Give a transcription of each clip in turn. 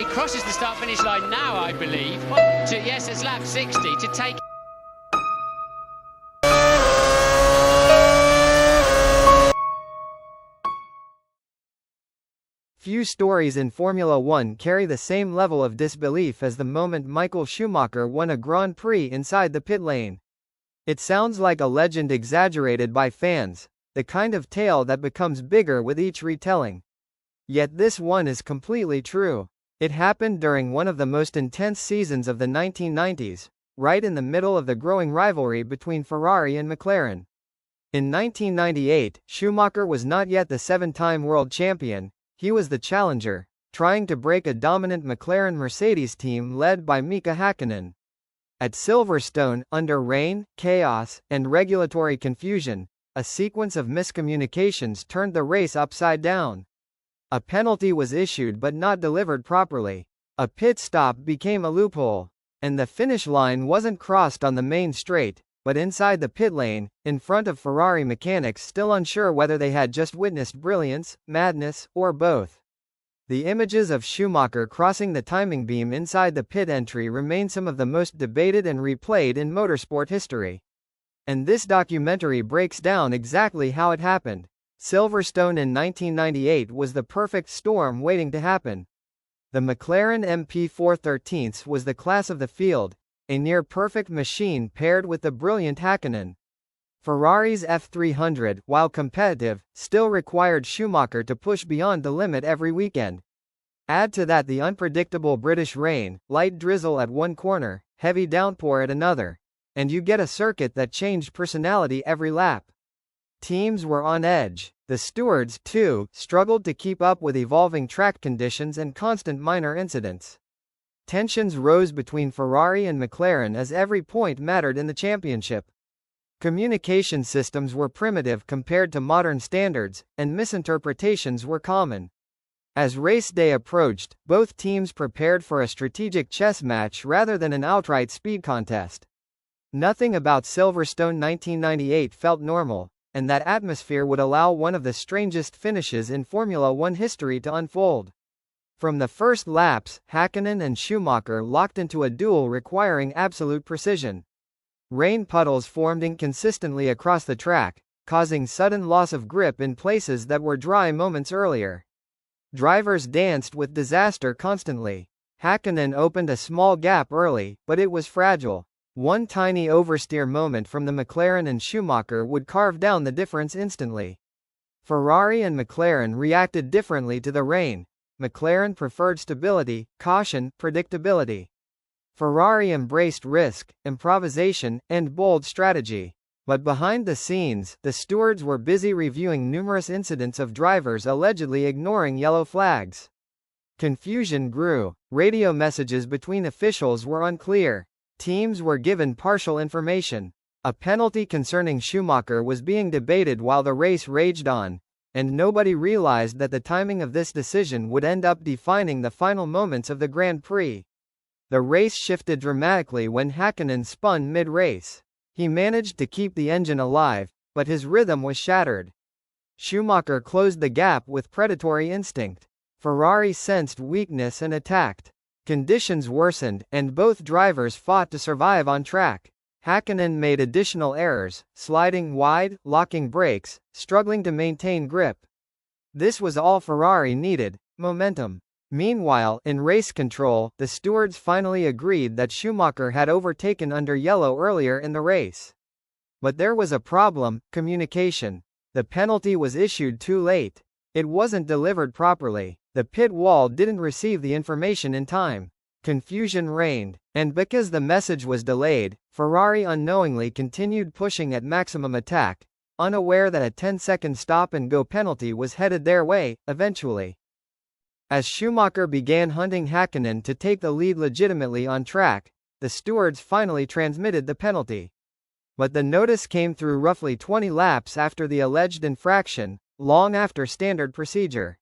crosses the start-finish line now, I believe. Yes, it's lap 60 to take... Few stories in Formula One carry the same level of disbelief as the moment Michael Schumacher won a Grand Prix inside the pit lane. It sounds like a legend exaggerated by fans, the kind of tale that becomes bigger with each retelling. Yet this one is completely true. It happened during one of the most intense seasons of the 1990s, right in the middle of the growing rivalry between Ferrari and McLaren. In 1998, Schumacher was not yet the seven-time world champion. He was the challenger, trying to break a dominant McLaren-Mercedes team led by Mika Häkkinen. At Silverstone, under rain, chaos, and regulatory confusion, a sequence of miscommunications turned the race upside down. A penalty was issued but not delivered properly. A pit stop became a loophole. And the finish line wasn't crossed on the main straight, but inside the pit lane, in front of Ferrari mechanics still unsure whether they had just witnessed brilliance, madness, or both. The images of Schumacher crossing the timing beam inside the pit entry remain some of the most debated and replayed in motorsport history. And this documentary breaks down exactly how it happened. Silverstone in 1998 was the perfect storm waiting to happen. The McLaren MP413 was the class of the field, a near-perfect machine paired with the brilliant Häkkinen. Ferrari's F300, while competitive, still required Schumacher to push beyond the limit every weekend. Add to that the unpredictable British rain, light drizzle at one corner, heavy downpour at another, and you get a circuit that changed personality every lap. Teams were on edge. The stewards, too, struggled to keep up with evolving track conditions and constant minor incidents. Tensions rose between Ferrari and McLaren as every point mattered in the championship. Communication systems were primitive compared to modern standards, and misinterpretations were common. As race day approached, both teams prepared for a strategic chess match rather than an outright speed contest. Nothing about Silverstone 1998 felt normal, and that atmosphere would allow one of the strangest finishes in Formula One history to unfold. From the first laps, Häkkinen and Schumacher locked into a duel requiring absolute precision. Rain puddles formed inconsistently across the track, causing sudden loss of grip in places that were dry moments earlier. Drivers danced with disaster constantly. Häkkinen opened a small gap early, but it was fragile. One tiny oversteer moment from the McLaren and Schumacher would carve down the difference instantly. Ferrari and McLaren reacted differently to the rain. McLaren preferred stability, caution, predictability. Ferrari embraced risk, improvisation, and bold strategy. But behind the scenes, the stewards were busy reviewing numerous incidents of drivers allegedly ignoring yellow flags. Confusion grew. Radio messages between officials were unclear. Teams were given partial information. A penalty concerning Schumacher was being debated while the race raged on, and nobody realized that the timing of this decision would end up defining the final moments of the Grand Prix. The race shifted dramatically when Häkkinen spun mid-race. He managed to keep the engine alive, but his rhythm was shattered. Schumacher closed the gap with predatory instinct. Ferrari sensed weakness and attacked. Conditions worsened, and both drivers fought to survive on track. Häkkinen made additional errors, sliding wide, locking brakes, struggling to maintain grip. This was all Ferrari needed: momentum. Meanwhile, in race control, the stewards finally agreed that Schumacher had overtaken under yellow earlier in the race. But there was a problem: communication. The penalty was issued too late. It wasn't delivered properly. The pit wall didn't receive the information in time. Confusion reigned, and because the message was delayed, Ferrari unknowingly continued pushing at maximum attack, unaware that a 10-second stop-and-go penalty was headed their way, eventually. As Schumacher began hunting Häkkinen to take the lead legitimately on track, the stewards finally transmitted the penalty. But the notice came through roughly 20 laps after the alleged infraction, long after standard procedure.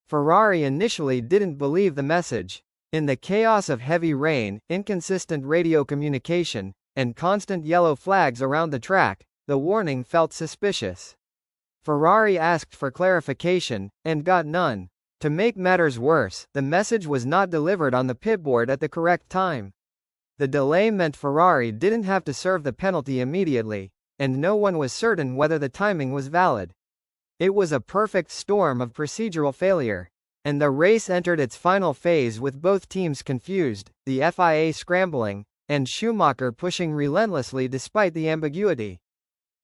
Ferrari initially didn't believe the message. In the chaos of heavy rain, inconsistent radio communication, and constant yellow flags around the track, the warning felt suspicious. Ferrari asked for clarification, and got none. To make matters worse, the message was not delivered on the pitboard at the correct time. The delay meant Ferrari didn't have to serve the penalty immediately, and no one was certain whether the timing was valid. It was a perfect storm of procedural failure. And the race entered its final phase with both teams confused, the FIA scrambling, and Schumacher pushing relentlessly despite the ambiguity.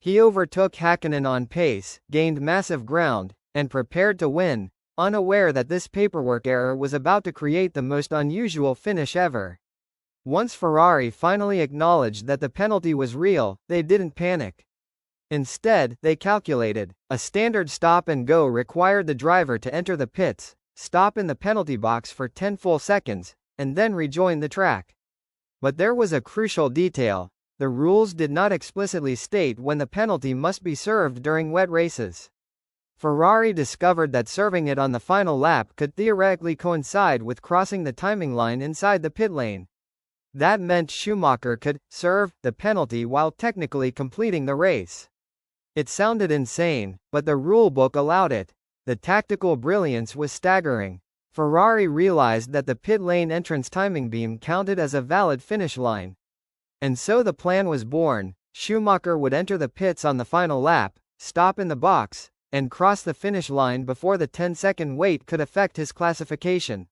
He overtook Häkkinen on pace, gained massive ground, and prepared to win, unaware that this paperwork error was about to create the most unusual finish ever. Once Ferrari finally acknowledged that the penalty was real, they didn't panic. Instead, they calculated. A standard stop and go required the driver to enter the pits, stop in the penalty box for 10 full seconds, and then rejoin the track. But there was a crucial detail. The rules did not explicitly state when the penalty must be served during wet races. Ferrari discovered that serving it on the final lap could theoretically coincide with crossing the timing line inside the pit lane. That meant Schumacher could serve the penalty while technically completing the race. It sounded insane, but the rulebook allowed it. The tactical brilliance was staggering. Ferrari realized that the pit lane entrance timing beam counted as a valid finish line. And so the plan was born. Schumacher would enter the pits on the final lap, stop in the box, and cross the finish line before the 10-second wait could affect his classification.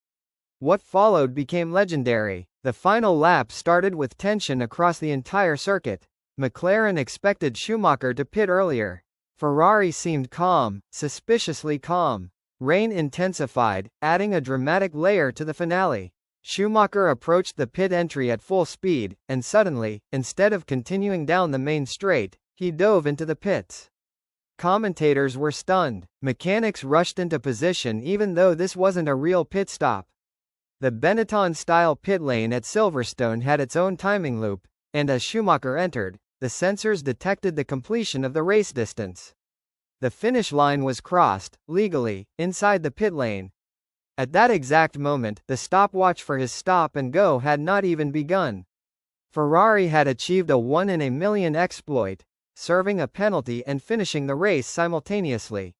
What followed became legendary. The final lap started with tension across the entire circuit. McLaren expected Schumacher to pit earlier. Ferrari seemed calm, suspiciously calm. Rain intensified, adding a dramatic layer to the finale. Schumacher approached the pit entry at full speed, and suddenly, instead of continuing down the main straight, he dove into the pits. Commentators were stunned. Mechanics rushed into position even though this wasn't a real pit stop. The Benetton-style pit lane at Silverstone had its own timing loop, and as Schumacher entered, the sensors detected the completion of the race distance. The finish line was crossed, legally, inside the pit lane. At that exact moment, the stopwatch for his stop and go had not even begun. Ferrari had achieved a 1 in a million exploit, serving a penalty and finishing the race simultaneously.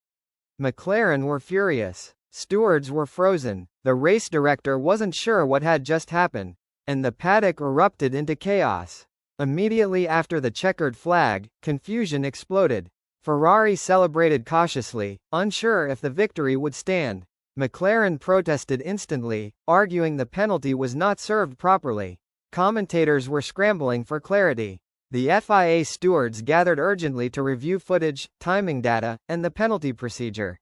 McLaren were furious. Stewards were frozen. The race director wasn't sure what had just happened, and the paddock erupted into chaos. Immediately after the checkered flag, confusion exploded. Ferrari celebrated cautiously, unsure if the victory would stand. McLaren protested instantly, arguing the penalty was not served properly. Commentators were scrambling for clarity. The FIA stewards gathered urgently to review footage, timing data, and the penalty procedure.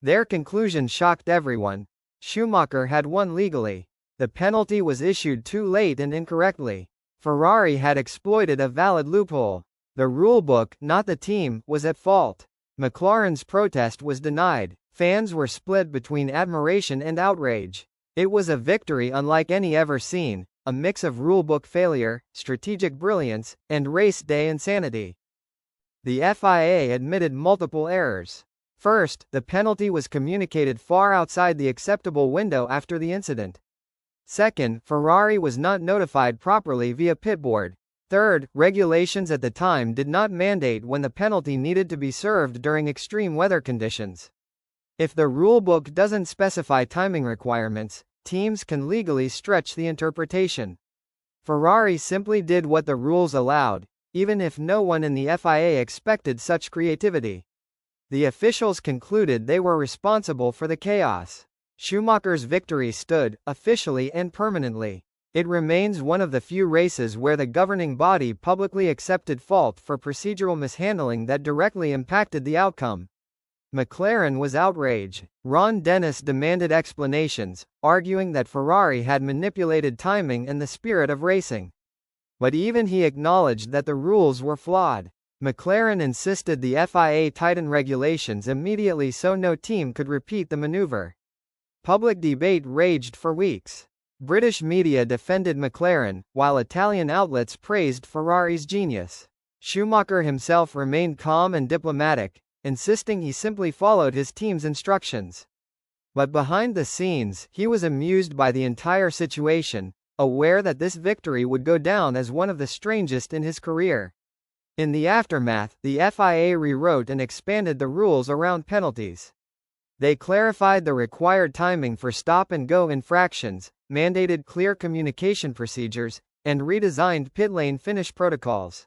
Their conclusion shocked everyone. Schumacher had won legally. The penalty was issued too late and incorrectly. Ferrari had exploited a valid loophole. The rulebook, not the team, was at fault. McLaren's protest was denied. Fans were split between admiration and outrage. It was a victory unlike any ever seen, a mix of rulebook failure, strategic brilliance, and race day insanity. The FIA admitted multiple errors. First, the penalty was communicated far outside the acceptable window after the incident. Second, Ferrari was not notified properly via pitboard. Third, regulations at the time did not mandate when the penalty needed to be served during extreme weather conditions. If the rulebook doesn't specify timing requirements, teams can legally stretch the interpretation. Ferrari simply did what the rules allowed, even if no one in the FIA expected such creativity. The officials concluded they were responsible for the chaos. Schumacher's victory stood, officially and permanently. It remains one of the few races where the governing body publicly accepted fault for procedural mishandling that directly impacted the outcome. McLaren was outraged. Ron Dennis demanded explanations, arguing that Ferrari had manipulated timing and the spirit of racing. But even he acknowledged that the rules were flawed. McLaren insisted the FIA tighten regulations immediately so no team could repeat the maneuver. Public debate raged for weeks. British media defended McLaren, while Italian outlets praised Ferrari's genius. Schumacher himself remained calm and diplomatic, insisting he simply followed his team's instructions. But behind the scenes, he was amused by the entire situation, aware that this victory would go down as one of the strangest in his career. In the aftermath, the FIA rewrote and expanded the rules around penalties. They clarified the required timing for stop-and-go infractions, mandated clear communication procedures, and redesigned pit lane finish protocols.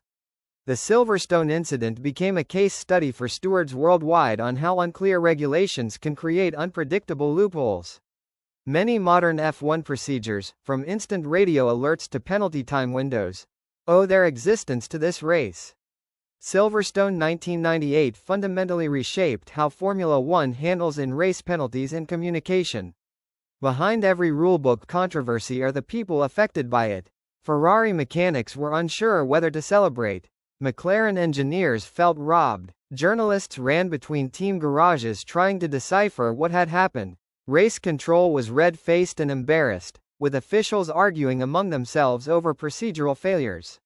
The Silverstone incident became a case study for stewards worldwide on how unclear regulations can create unpredictable loopholes. Many modern F1 procedures, from instant radio alerts to penalty time windows, owe their existence to this race. Silverstone 1998 fundamentally reshaped how Formula One handles in-race penalties and communication. Behind every rulebook controversy are the people affected by it. Ferrari mechanics were unsure whether to celebrate. McLaren engineers felt robbed. Journalists ran between team garages trying to decipher what had happened. Race control was red-faced and embarrassed, with officials arguing among themselves over procedural failures.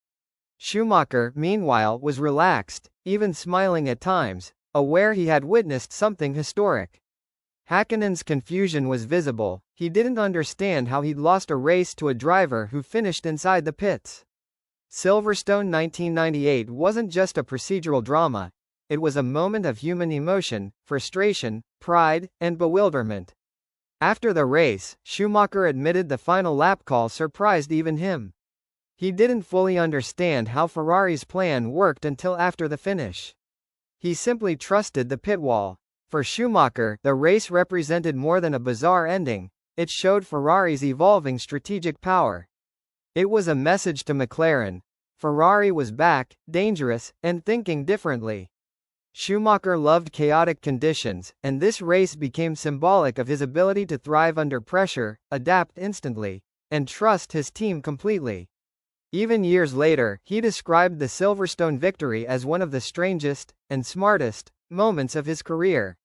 Schumacher, meanwhile, was relaxed, even smiling at times, aware he had witnessed something historic. Häkkinen's confusion was visible. He didn't understand how he'd lost a race to a driver who finished inside the pits. Silverstone 1998 wasn't just a procedural drama, it was a moment of human emotion, frustration, pride, and bewilderment. After the race, Schumacher admitted the final lap call surprised even him. He didn't fully understand how Ferrari's plan worked until after the finish. He simply trusted the pit wall. For Schumacher, the race represented more than a bizarre ending, it showed Ferrari's evolving strategic power. It was a message to McLaren. Ferrari was back, dangerous, and thinking differently. Schumacher loved chaotic conditions, and this race became symbolic of his ability to thrive under pressure, adapt instantly, and trust his team completely. Even years later, he described the Silverstone victory as one of the strangest, and smartest, moments of his career.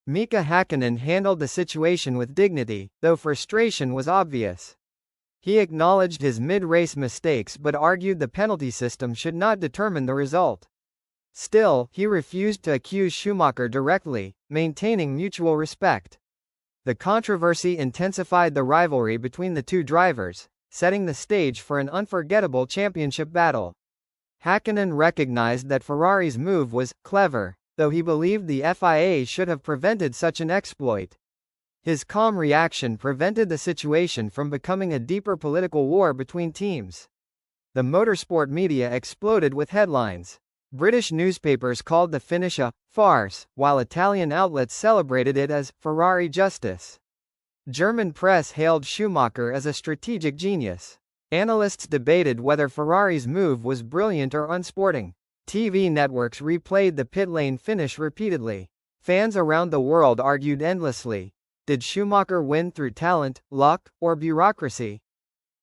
Mika Häkkinen handled the situation with dignity, though frustration was obvious. He acknowledged his mid-race mistakes but argued the penalty system should not determine the result. Still, he refused to accuse Schumacher directly, maintaining mutual respect. The controversy intensified the rivalry between the two drivers, setting the stage for an unforgettable championship battle. Häkkinen recognized that Ferrari's move was clever, though he believed the FIA should have prevented such an exploit. His calm reaction prevented the situation from becoming a deeper political war between teams. The motorsport media exploded with headlines. British newspapers called the finish a farce, while Italian outlets celebrated it as Ferrari justice. German press hailed Schumacher as a strategic genius. Analysts debated whether Ferrari's move was brilliant or unsporting. TV networks replayed the pit lane finish repeatedly. Fans around the world argued endlessly. Did Schumacher win through talent, luck, or bureaucracy?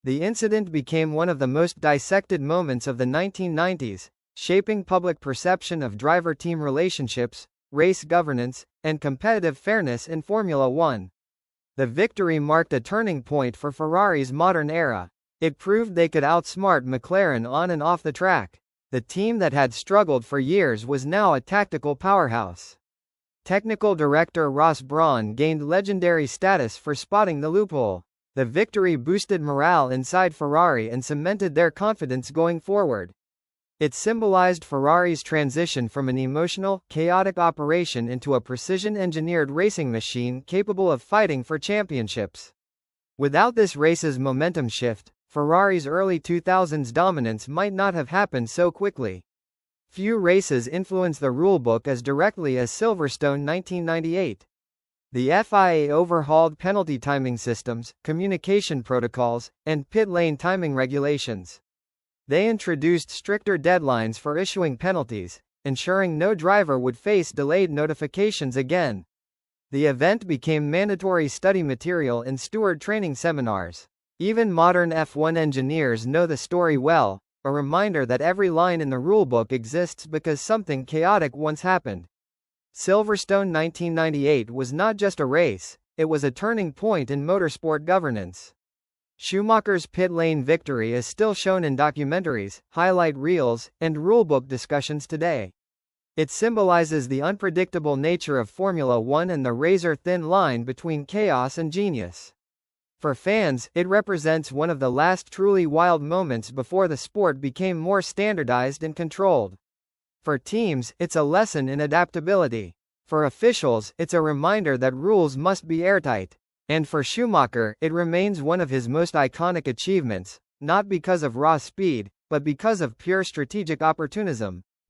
The incident became one of the most dissected moments of the 1990s, shaping public perception of driver-team relationships, race governance, and competitive fairness in Formula One. The victory marked a turning point for Ferrari's modern era. It proved they could outsmart McLaren on and off the track. The team that had struggled for years was now a tactical powerhouse. Technical director Ross Brawn gained legendary status for spotting the loophole. The victory boosted morale inside Ferrari and cemented their confidence going forward. It symbolized Ferrari's transition from an emotional, chaotic operation into a precision-engineered racing machine capable of fighting for championships. Without this race's momentum shift, Ferrari's early 2000s dominance might not have happened so quickly. Few races influence the rulebook as directly as Silverstone 1998. The FIA overhauled penalty timing systems, communication protocols, and pit lane timing regulations. They introduced stricter deadlines for issuing penalties, ensuring no driver would face delayed notifications again. The event became mandatory study material in steward training seminars. Even modern F1 engineers know the story well, a reminder that every line in the rulebook exists because something chaotic once happened. Silverstone 1998 was not just a race, it was a turning point in motorsport governance. Schumacher's pit lane victory is still shown in documentaries, highlight reels, and rulebook discussions today. It symbolizes the unpredictable nature of Formula One and the razor-thin line between chaos and genius. For fans, it represents one of the last truly wild moments before the sport became more standardized and controlled. For teams, it's a lesson in adaptability. For officials, it's a reminder that rules must be airtight. And for Schumacher, it remains one of his most iconic achievements, not because of raw speed, but because of pure strategic opportunism.